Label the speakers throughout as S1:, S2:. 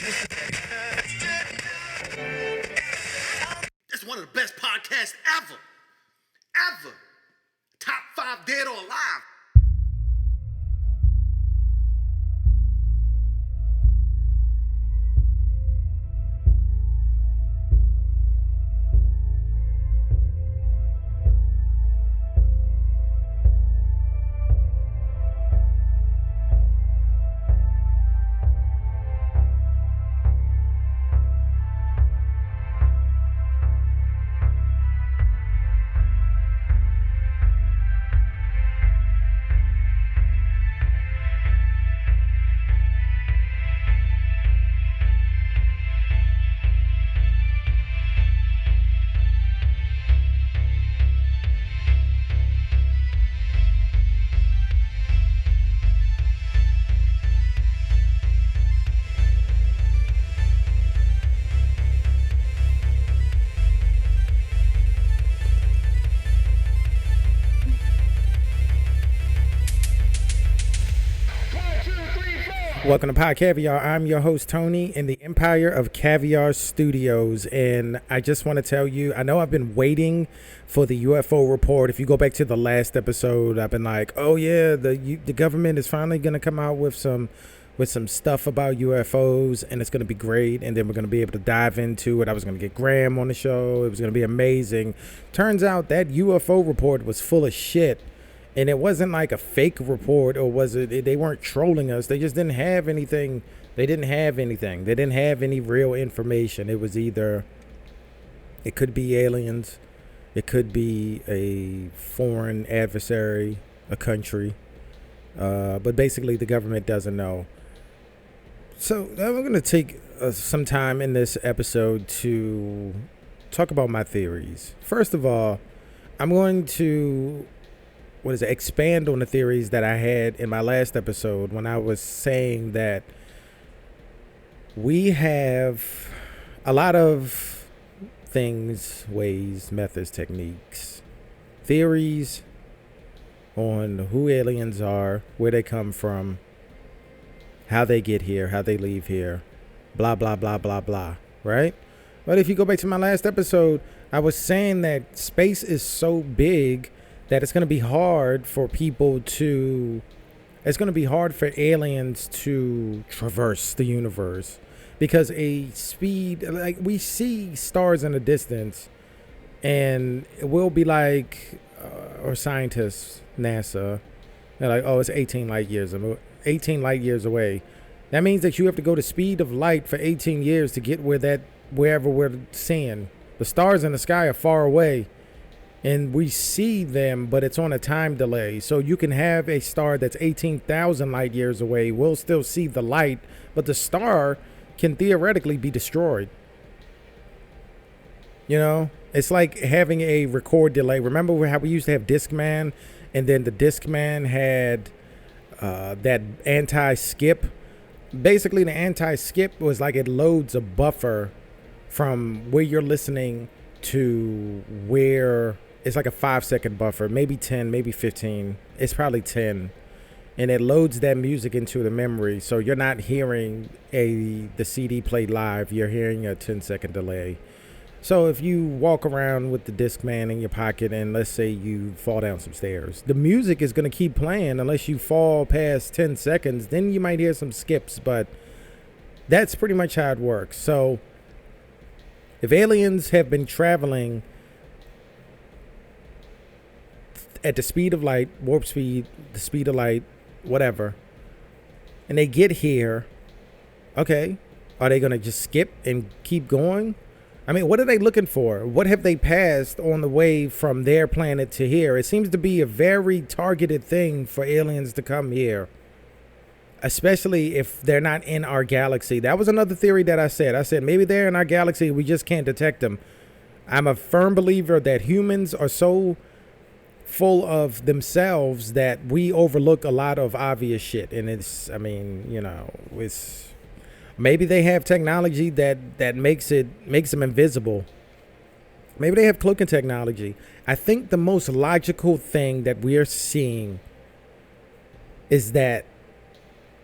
S1: That's one of the best podcasts ever. Ever. Top 5 dead or alive.
S2: Welcome to Pod Caviar. I'm your host, Tony, in the Empire of Caviar Studios. And I just want to tell you, I know I've been waiting for the UFO report. If you go back to the last episode, I've been like, oh yeah, the government is finally going to come out with some stuff about UFOs, and it's going to be great. And then we're going to be able to dive into it. I was going to get Graham on the show. It was going to be amazing. Turns out that UFO report was full of shit. And it wasn't like a fake report, or was it? They weren't trolling us. They just didn't have anything. They didn't have anything. They didn't have any real information. It was either, it could be aliens, it could be a foreign adversary, a country. But basically, the government doesn't know. So I'm going to take some time in this episode to talk about my theories. First of all, I'm going to expand on the theories that I had in my last episode when I was saying that we have a lot of things, ways, methods, techniques, theories on who aliens are, where they come from, how they get here, how they leave here, blah, blah, blah, blah, blah, right? But if you go back to my last episode, I was saying that space is so big that it's going to be hard for aliens to traverse the universe, because a speed, like, we see stars in the distance, and it will be like, or scientists, NASA, they're like, oh, it's 18 light years away. That means that you have to go the speed of light for 18 years to get wherever we're seeing. The stars in the sky are far away, and we see them, but it's on a time delay. So you can have a star that's 18,000 light years away. We'll still see the light, but the star can theoretically be destroyed. You know, it's like having a record delay. Remember how we used to have Discman, and then the Discman had that anti-skip? Basically, the anti-skip was like it loads a buffer from where you're listening to where. It's like a 5-second buffer, maybe 10, maybe 15. It's probably 10. And it loads that music into the memory. So you're not hearing the CD played live. You're hearing a 10-second delay. So if you walk around with the Discman in your pocket, and let's say you fall down some stairs, the music is going to keep playing unless you fall past 10 seconds. Then you might hear some skips, but that's pretty much how it works. So if aliens have been traveling at the speed of light, warp speed, the speed of light, whatever, and they get here, okay, are they going to just skip and keep going? I mean, what are they looking for? What have they passed on the way from their planet to here? It seems to be a very targeted thing for aliens to come here, especially if they're not in our galaxy. That was another theory that I said. I said maybe they're in our galaxy, we just can't detect them. I'm a firm believer that humans are so full of themselves that we overlook a lot of obvious shit. And it's maybe they have technology that makes them invisible. Maybe they have cloaking technology. I think the most logical thing that we are seeing is that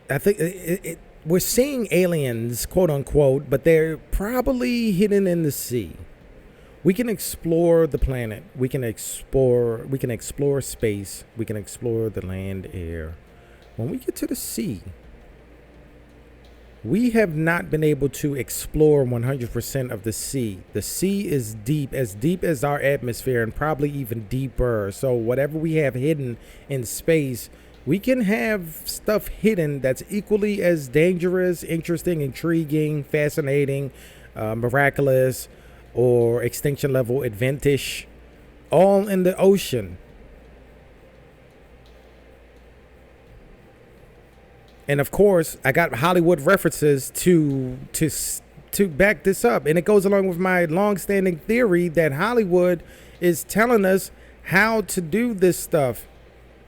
S2: I think we're seeing aliens, quote unquote, but they're probably hidden in the sea. We can explore the planet. We can explore space. We can explore the land, air. When we get to the sea, we have not been able to explore 100% of the sea. The sea is deep as our atmosphere, and probably even deeper. So whatever we have hidden in space, we can have stuff hidden that's equally as dangerous, interesting, intriguing, fascinating, miraculous, or extinction level adventish, all in the ocean. And of course, I got Hollywood references to back this up, and it goes along with my long-standing theory that Hollywood is telling us how to do this stuff,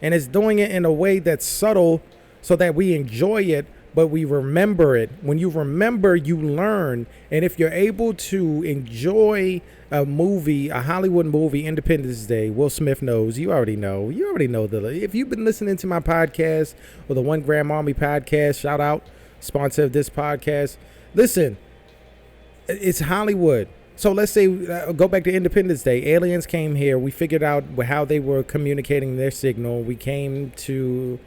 S2: and it's doing it in a way that's subtle so that we enjoy it, but we remember it. When you remember, you learn. And if you're able to enjoy a movie, a Hollywood movie, Independence Day, Will Smith knows. You already know. If you've been listening to my podcast or the 1 Gram Army podcast, shout out, sponsor of this podcast. Listen, it's Hollywood. So let's say, go back to Independence Day. Aliens came here. We figured out how they were communicating their signal. We came to,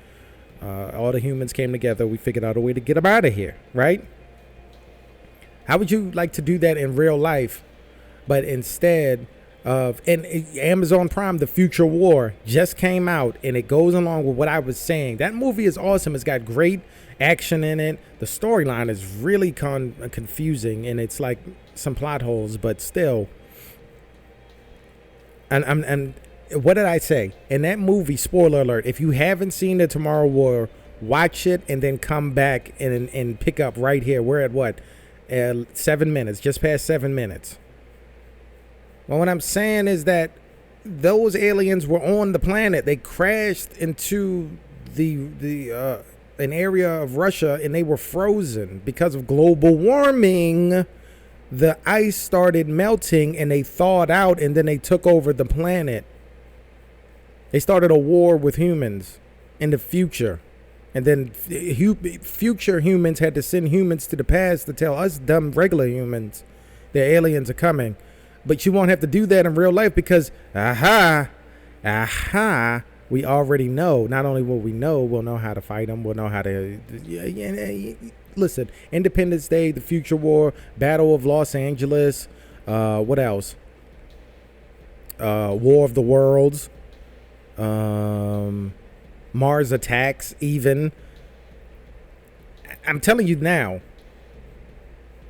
S2: all the humans came together. We figured out a way to get them out of here, right? How would you like to do that in real life? But instead of, and Amazon Prime, The Future War just came out, and it goes along with what I was saying. That movie is awesome. It's got great action in it. The storyline is really confusing, and it's like some plot holes, but still. And what did I say? In that movie, spoiler alert, if you haven't seen The Tomorrow War, watch it and then come back and pick up right here. We're at what? 7 minutes, just past 7 minutes. Well, what I'm saying is that those aliens were on the planet. They crashed into an area of Russia, and they were frozen because of global warming. The ice started melting, and they thawed out, and then they took over the planet. They started a war with humans in the future. And then future humans had to send humans to the past to tell us dumb regular humans that aliens are coming. But you won't have to do that in real life because, we already know. Not only will we know, we'll know how to fight them. We'll know how to, listen, Independence Day, The Future War, Battle of Los Angeles, what else? War of the Worlds, Mars Attacks, even. I'm telling you now,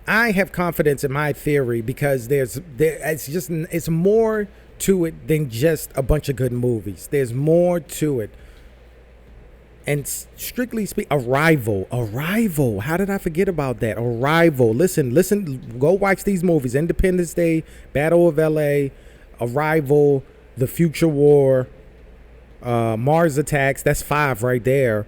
S2: I have confidence in my theory because it's more to it than just a bunch of good movies. There's more to it. And strictly speaking, Arrival. How did I forget about that? Arrival. Listen, go watch these movies. Independence Day, Battle of LA, Arrival, The Future War, Mars Attacks. That's 5 right there.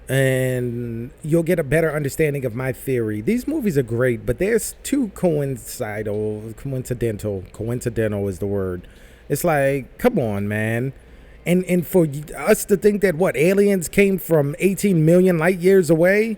S2: And you'll get a better understanding of my theory. These movies are great, but there's too coincidental is the word. It's like, come on, man. And for us to think that aliens came from 18 million light years away?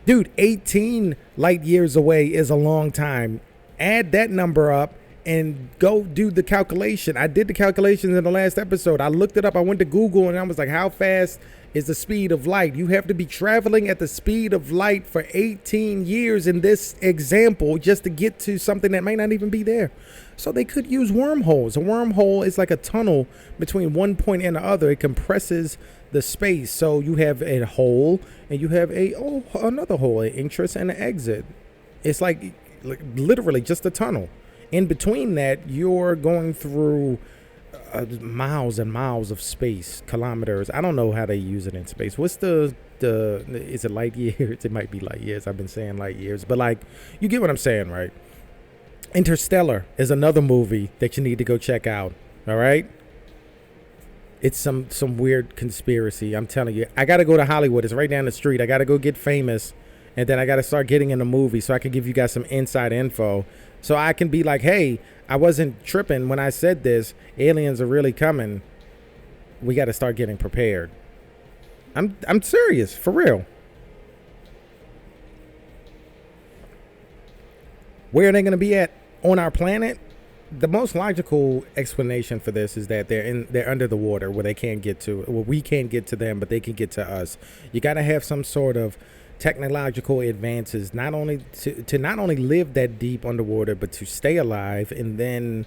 S2: Dude, 18 light years away is a long time. Add that number up and go do the calculation. I did the calculations in the last episode. I looked it up. I went to Google and I was like, how fast is the speed of light? You have to be traveling at the speed of light for 18 years in this example just to get to something that might not even be there. So they could use wormholes. A wormhole is like a tunnel between one point and the other. It compresses the space. So you have a hole and you have another hole, an entrance and an exit. It's like literally just a tunnel. In between that, you're going through miles and miles of space, kilometers. I don't know how they use it in space. What's is it light years? It might be light years. I've been saying light years, but like, you get what I'm saying, right? Interstellar is another movie that you need to go check out. All right. It's some weird conspiracy. I'm telling you, I got to go to Hollywood. It's right down the street. I got to go get famous. And then I got to start getting in the movie so I can give you guys some inside info. So I can be like, hey, I wasn't tripping when I said this. Aliens are really coming. We got to start getting prepared. I'm serious, for real. Where are they going to be at on our planet? The most logical explanation for this is that they're under the water where they can't get to. Well, we can't get to them, but they can get to us. You got to have some sort of technological advances, not only to not only live that deep underwater, but to stay alive and then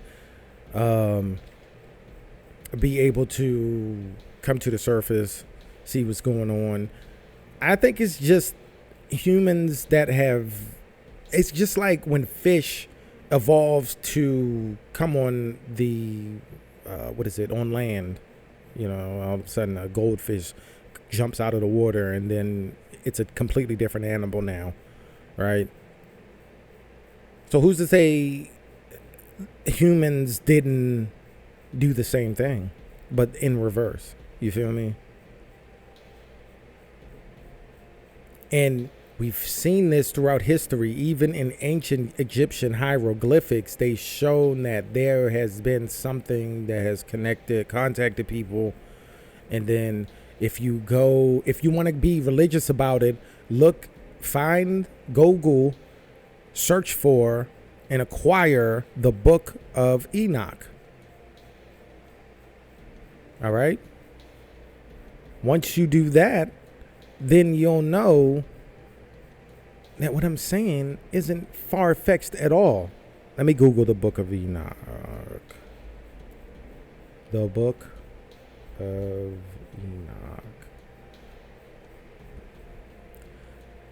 S2: be able to come to the surface, see what's going on. I think it's just humans that have. It's just like when fish evolves to come on the on land. You know, all of a sudden a goldfish jumps out of the water and then it's a completely different animal now, right? So who's to say humans didn't do the same thing, but in reverse? You feel me? And we've seen this throughout history. Even in ancient Egyptian hieroglyphics, they've shown that there has been something that has contacted people. And then if you want to be religious about it, Google, search for, and acquire the Book of Enoch. All right? Once you do that, then you'll know that what I'm saying isn't far-fetched at all. Let me Google the Book of Enoch. The Book of Enoch.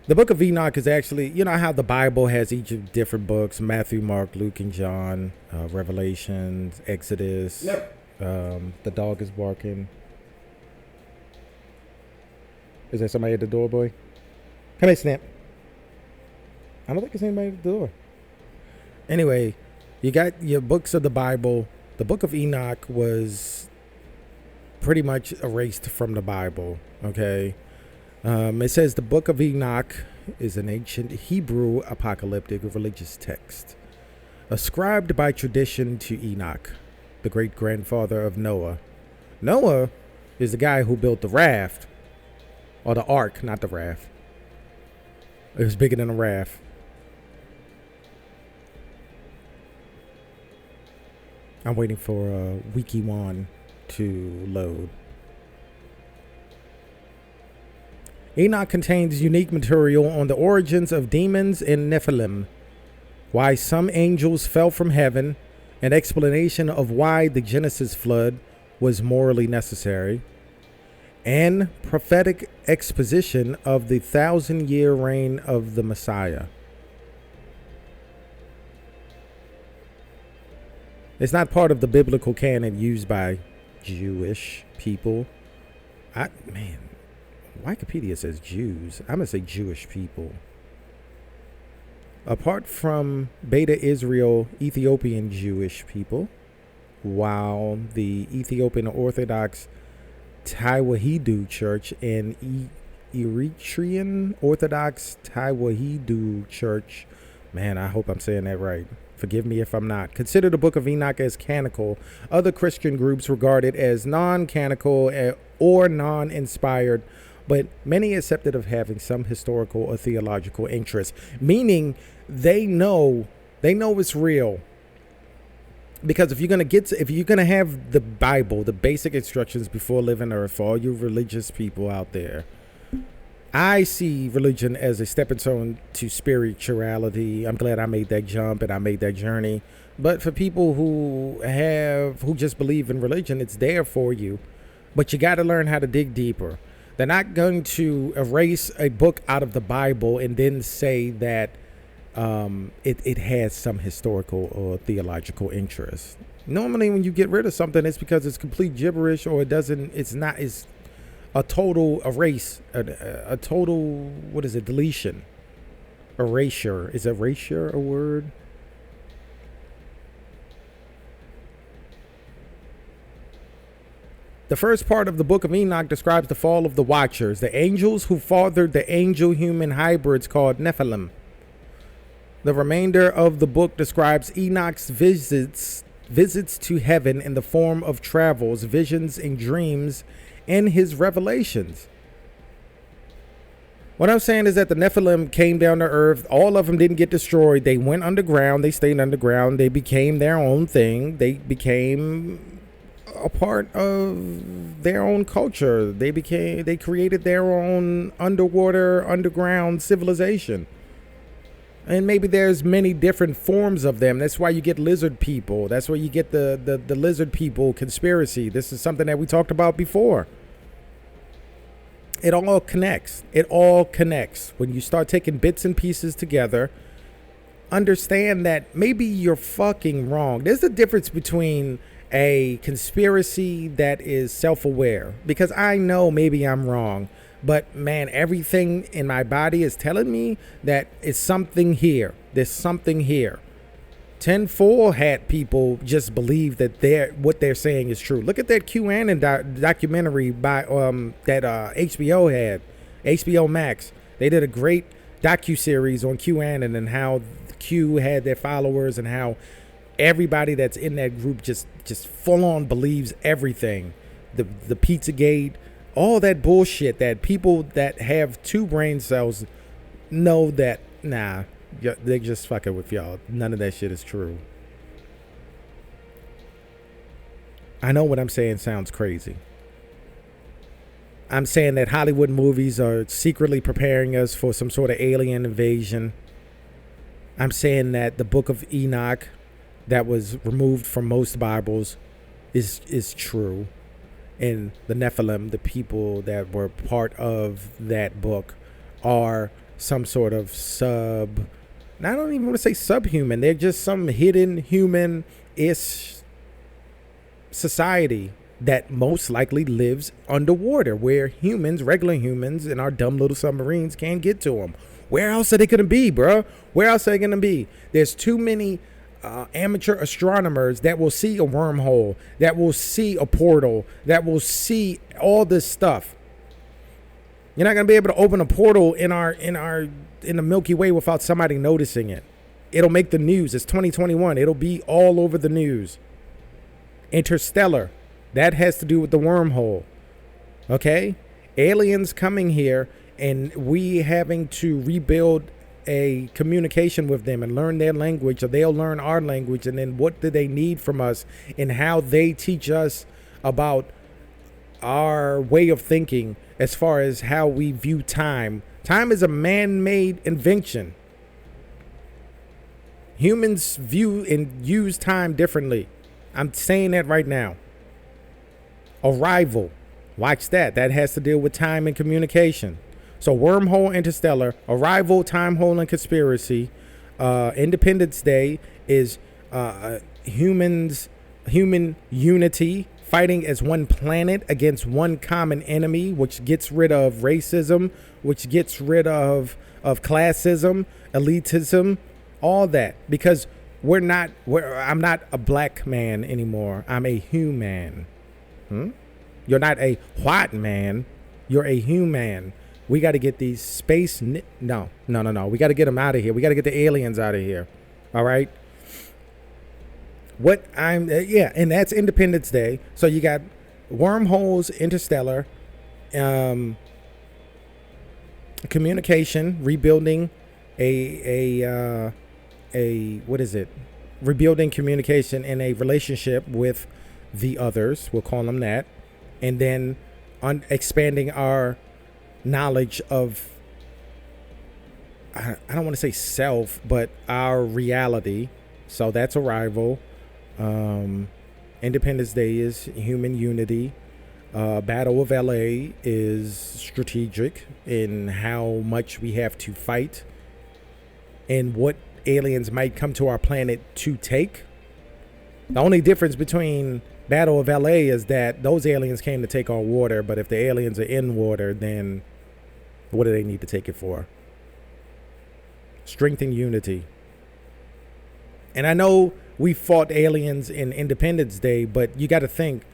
S2: The Book of Enoch is actually, you know how the Bible has each of different books: Matthew, Mark, Luke, and John, Revelations, Exodus.
S1: Yep.
S2: The dog is barking. Is there somebody at the door, boy? Come here, Snap. I don't think there's anybody at the door. Anyway, you got your books of the Bible. The Book of Enoch was pretty much erased from the Bible, okay? It says the Book of Enoch is an ancient Hebrew apocalyptic religious text ascribed by tradition to Enoch, the great-grandfather of Noah. Noah is the guy who built the raft, or the ark, not the raft. It was bigger than a raft. I'm waiting for Wiki One to load. Enoch contains unique material on the origins of demons and Nephilim, why some angels fell from heaven, an explanation of why the Genesis flood was morally necessary, and prophetic exposition of the 1,000-year reign of the Messiah. It's not part of the biblical canon used by Jewish people. Wikipedia says Jews. I'm going to say Jewish people. Apart from Beta Israel Ethiopian Jewish people, while the Ethiopian Orthodox Tewahedo Church and Eritrean Orthodox Tewahedo Church, man, I hope I'm saying that right. Forgive me if I'm not. Consider the Book of Enoch as canonical. Other Christian groups regard it as non-canonical or non-inspired, but many accept it of having some historical or theological interest, meaning they know it's real. Because if you're gonna have the Bible, the basic instructions before leaving Earth, for all you religious people out there, I see religion as a stepping stone to spirituality. I'm glad I made that jump and I made that journey. But for people who just believe in religion, it's there for you. But you got to learn how to dig deeper. They're not going to erase a book out of the Bible and then say that it has some historical or theological interest. Normally, when you get rid of something, it's because it's complete gibberish, or it's a total erase, a total, deletion, erasure. Is erasure a word? The first part of the Book of Enoch describes the fall of the Watchers, the angels who fathered the angel-human hybrids called Nephilim. The remainder of the book describes Enoch's visits to heaven in the form of travels, visions, and dreams, and his revelations. What I'm saying is that the Nephilim came down to earth. All of them didn't get destroyed. They went underground. They stayed underground. They became their own thing. They became a part of their own culture. They created their own underground civilization. And maybe there's many different forms of them. That's why you get lizard people. That's where you get the lizard people conspiracy. This is something that we talked about before. It all connects. It all connects. When you start taking bits and pieces together, understand that maybe you're fucking wrong. There's a difference between a conspiracy that is self-aware, because I know maybe I'm wrong. But man, everything in my body is telling me that it's something here. There's something here. 10-4 had people just believe that what they're saying is true. Look at that QAnon documentary by that HBO had, HBO Max. They did a great docuseries on QAnon and how Q had their followers and how everybody that's in that group just full on believes everything. The Pizzagate, all that bullshit that people that have 2 brain cells know that, nah, they're just fucking with y'all. None of that shit is true. I know what I'm saying sounds crazy. I'm saying that Hollywood movies are secretly preparing us for some sort of alien invasion. I'm saying that the Book of Enoch that was removed from most Bibles is true. And the Nephilim, the people that were part of that book, are some sort of I don't even want to say subhuman. They're just some hidden human-ish society that most likely lives underwater, where humans, regular humans, in our dumb little submarines can't get to them. Where else are they going to be, bro? Where else are they going to be? There's too many amateur astronomers that will see a wormhole, that will see a portal, that will see all this stuff. You're not going to be able to open a portal in the Milky Way without somebody noticing it. It'll make the news. It's 2021. It'll be all over the news. Interstellar. That has to do with the wormhole. Okay? Aliens coming here and we having to rebuild a communication with them and learn their language, or they'll learn our language, and then what do they need from us and how they teach us about our way of thinking as far as how we view time. Time is a man-made invention. Humans view and use time differently. I'm saying that right now. Arrival. Watch that. That has to deal with time and communication. So wormhole, interstellar, arrival, time hole, and conspiracy. Independence Day is human unity, fighting as one planet against one common enemy, which gets rid of racism, which gets rid of classism, elitism, all that. Because I'm not a black man anymore. I'm a human. You're not a white man. You're a human. We got to get these space. No. We got to get them out of here. We got to get the aliens out of here. All right. And that's Independence Day. So you got wormholes, interstellar, communication, rebuilding rebuilding communication in a relationship with the others. We'll call them that. And then expanding our knowledge of, I don't want to say self, but our reality. So that's arrival. Independence Day is human unity. Battle of LA is strategic in how much we have to fight and what aliens might come to our planet to take. The only difference between Battle of LA is that those aliens came to take our water, but if the aliens are in water, then what do they need to take it for? Strength and unity. And I know we fought aliens in Independence Day, but you got to think,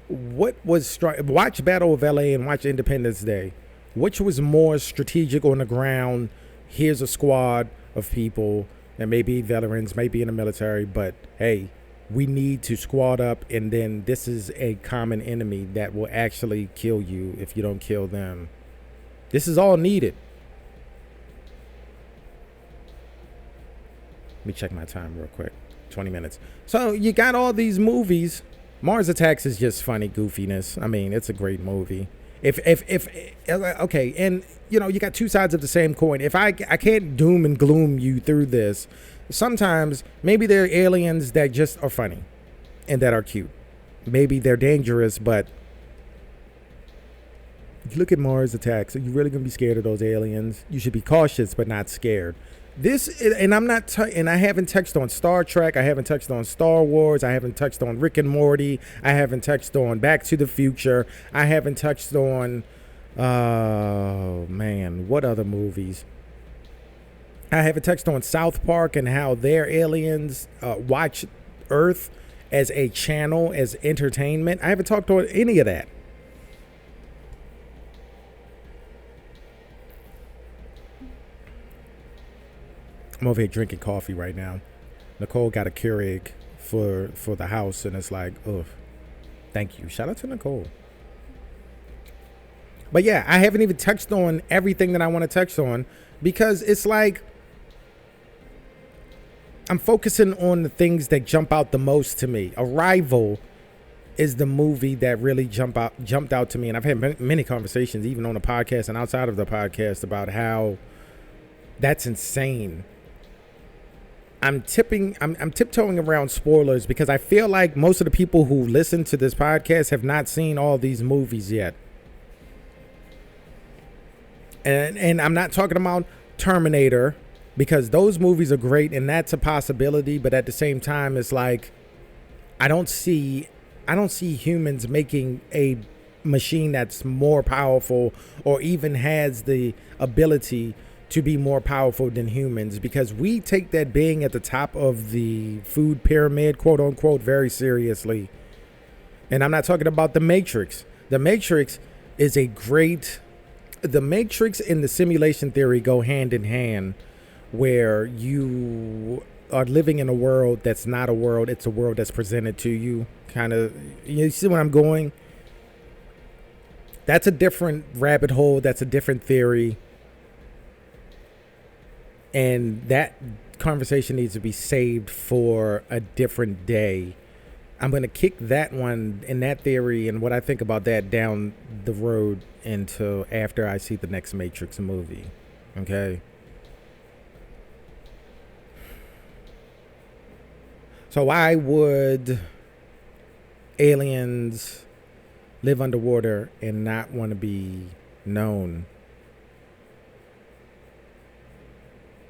S2: watch Battle of LA and watch Independence Day. Which was more strategic on the ground? Here's a squad of people that may be veterans, may be in the military, but hey, we need to squad up, and then this is a common enemy that will actually kill you if you don't kill them. This is all needed. Let me check my time real quick. 20 minutes. So you got all these movies. Mars Attacks is just funny goofiness. I mean, it's a great movie. If okay, and you know, you got two sides of the same coin. If I can't doom and gloom you through this, sometimes maybe there are aliens that just are funny and that are cute. Maybe they're dangerous, but if you look at Mars Attacks, are you really gonna be scared of those aliens? You should be cautious, but not scared. And I'm not, and I haven't touched on Star Trek. I haven't touched on Star Wars. I haven't touched on Rick and Morty. I haven't touched on Back to the Future. I haven't touched on, oh man, what other movies? I haven't touched on South Park and how their aliens watch Earth as a channel, as entertainment. I haven't talked on any of that. I'm over here drinking coffee right now. Nicole got a Keurig for the house, and it's like, ugh, thank you. Shout out to Nicole. But yeah, I haven't even touched on everything that I want to touch on because it's like I'm focusing on the things that jump out the most to me. Arrival is the movie that really jumped out to me, and I've had many conversations, even on the podcast and outside of the podcast, about how that's insane. I'm tiptoeing around spoilers because I feel like most of the people who listen to this podcast have not seen all these movies yet. And I'm not talking about Terminator, because those movies are great and that's a possibility, but at the same time it's like I don't see humans making a machine that's more powerful or even has the ability to be more powerful than humans, because we take that being at the top of the food pyramid, quote unquote, very seriously. And I'm not talking about the Matrix. The Matrix is the Matrix and the simulation theory go hand in hand, where you are living in a world that's not a world, it's a world that's presented to you. Kind of, you see where I'm going? That's a different rabbit hole, that's a different theory. And that conversation needs to be saved for a different day. I'm going to kick that one and that theory and what I think about that down the road until after I see the next Matrix movie. Okay? So why would aliens live underwater and not want to be known?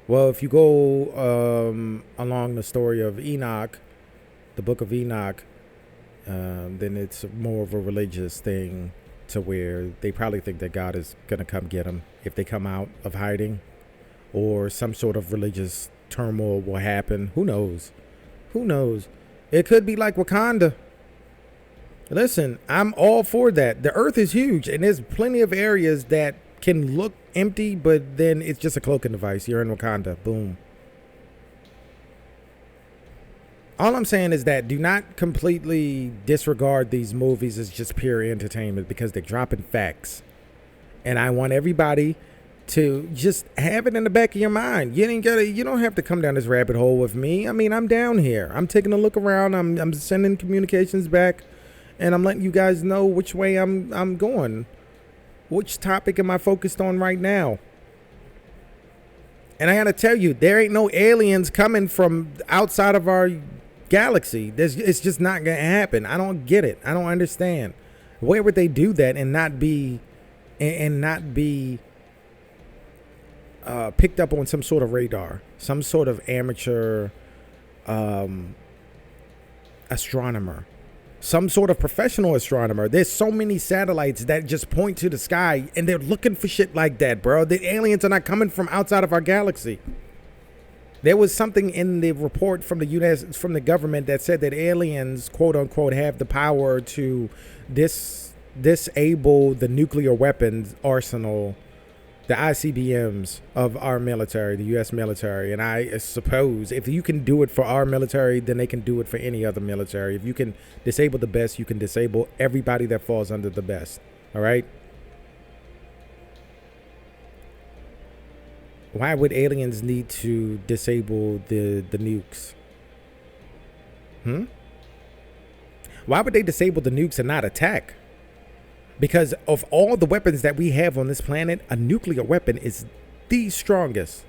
S2: Well, if you go along the story of Enoch, the book of Enoch, then it's more of a religious thing, to where they probably think that God is going to come get them if they come out of hiding, or some sort of religious turmoil will happen. Who knows? Who knows? It could be like Wakanda. Listen, I'm all for that. The earth is huge, and there's plenty of areas that can look empty, but then it's just a cloaking device. You're in Wakanda. Boom. All I'm saying is that do not completely disregard these movies as just pure entertainment, because they're dropping facts. And I want everybody to just have it in the back of your mind. You don't have to come down this rabbit hole with me. I mean, I'm down here. I'm taking a look around. I'm sending communications back, and I'm letting you guys know which way I'm going. Which topic am I focused on right now? And I gotta tell you, there ain't no aliens coming from outside of our galaxy. It's just not gonna happen. I don't get it. I don't understand. Where would they do that and not be picked up on some sort of radar, some sort of amateur astronomer, some sort of professional astronomer? There's so many satellites that just point to the sky, and they're looking for shit like that, bro. The aliens are not coming from outside of our galaxy. There was something in the report from the government that said that aliens, quote unquote, have the power to disable the nuclear weapons arsenal, the ICBMs of our military, the U.S. military. And I suppose if you can do it for our military, then they can do it for any other military. If you can disable the best, you can disable everybody that falls under the best. All right? Why would aliens need to disable the nukes? Why would they disable the nukes and not attack? Because of all the weapons that we have on this planet, a nuclear weapon is the strongest.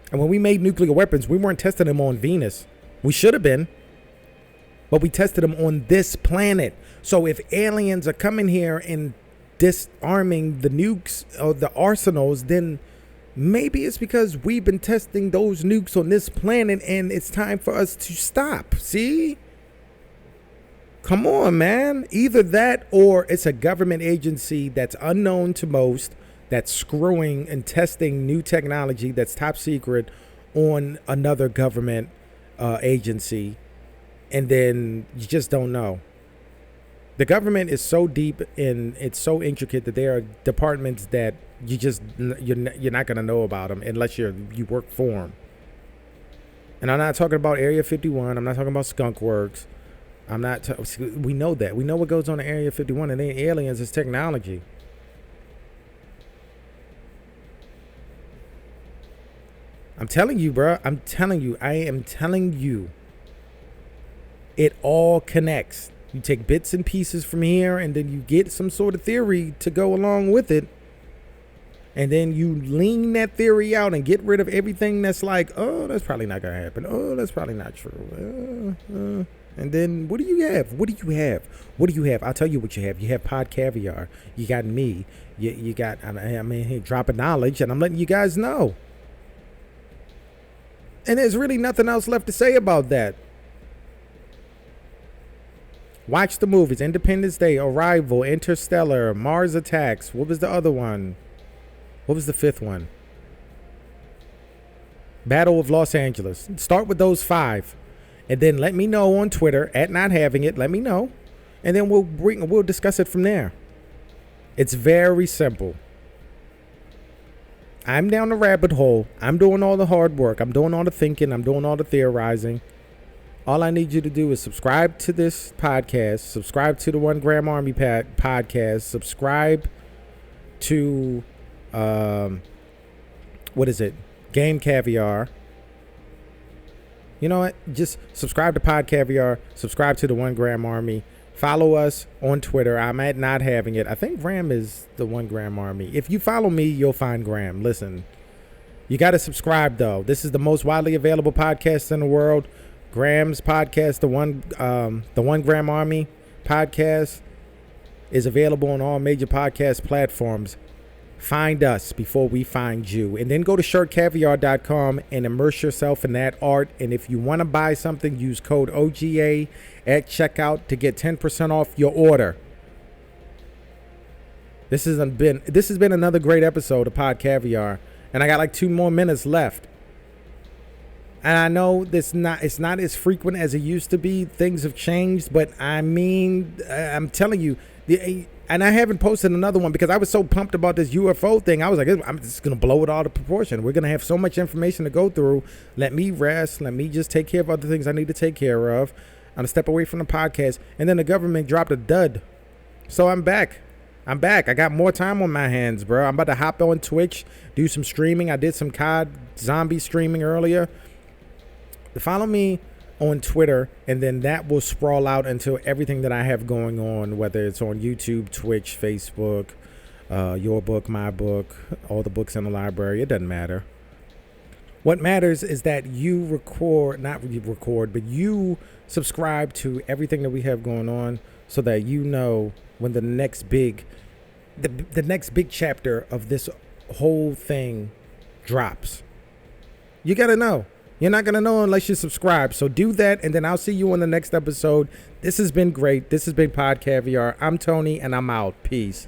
S2: And when we made nuclear weapons, we weren't testing them on Venus. We should have been. But we tested them on this planet. So if aliens are coming here and disarming the nukes or the arsenals, then maybe it's because we've been testing those nukes on this planet and it's time for us to stop. See? Come on, man. Either that or it's a government agency that's unknown to most, that's screwing and testing new technology that's top secret on another government agency. And then you just don't know. The government is so deep and it's so intricate that there are departments that you're not going to know about them unless you work for them. And I'm not talking about Area 51. I'm not talking about Skunk Works. We know that. We know what goes on in Area 51. And then aliens is technology. I'm telling you, bro. I am telling you. It all connects. You take bits and pieces from here, and then you get some sort of theory to go along with it. And then you lean that theory out and get rid of everything that's like, oh, that's probably not going to happen. Oh, that's probably not true. And then what do you have? What do you have? What do you have? I'll tell you what you have. You have Pod Caviar. You got me. You got, here dropping knowledge, and I'm letting you guys know. And there's really nothing else left to say about that. Watch the movies. Independence Day, Arrival, Interstellar, Mars Attacks. What was the other one? What was the fifth one? Battle of Los Angeles. Start with those 5. And then let me know on Twitter at Not Having It. Let me know. And then we'll discuss it from there. It's very simple. I'm down the rabbit hole. I'm doing all the hard work. I'm doing all the thinking. I'm doing all the theorizing. All I need you to do is subscribe to this podcast, subscribe to the 1 Gram Army podcast, subscribe to, Game Caviar. You know what? Just subscribe to Pod Caviar, subscribe to the 1 Gram Army. Follow us on Twitter. I'm at Not Having It. I think Graham is the 1 Gram Army. If you follow me, you'll find Graham. Listen, you got to subscribe, though. This is the most widely available podcast in the world. Graham's podcast, the 1 Gram Army podcast, is available on all major podcast platforms. Find us before we find you. And then go to shirtcaviar.com and immerse yourself in that art. And if you want to buy something, use code OGA at checkout to get 10% off your order. This has been another great episode of Pod Caviar. And I got like 2 more minutes left. And I know it's not as frequent as it used to be. Things have changed, but I mean, I'm telling you, and I haven't posted another one because I was so pumped about this UFO thing. I was like, I'm just going to blow it all to proportion. We're going to have so much information to go through. Let me rest. Let me just take care of other things I need to take care of. I'm going to step away from the podcast. And then the government dropped a dud. So I'm back. I got more time on my hands, bro. I'm about to hop on Twitch, do some streaming. I did some COD zombie streaming earlier. Follow me on Twitter, and then that will sprawl out into everything that I have going on, whether it's on YouTube, Twitch, Facebook, your book, my book, all the books in the library. It doesn't matter. What matters is that you but you subscribe to everything that we have going on so that you know when the next big chapter of this whole thing drops. You got to know. You're not going to know unless you subscribe. So do that, and then I'll see you on the next episode. This has been great. This has been Pod Caviar. I'm Tony, and I'm out. Peace.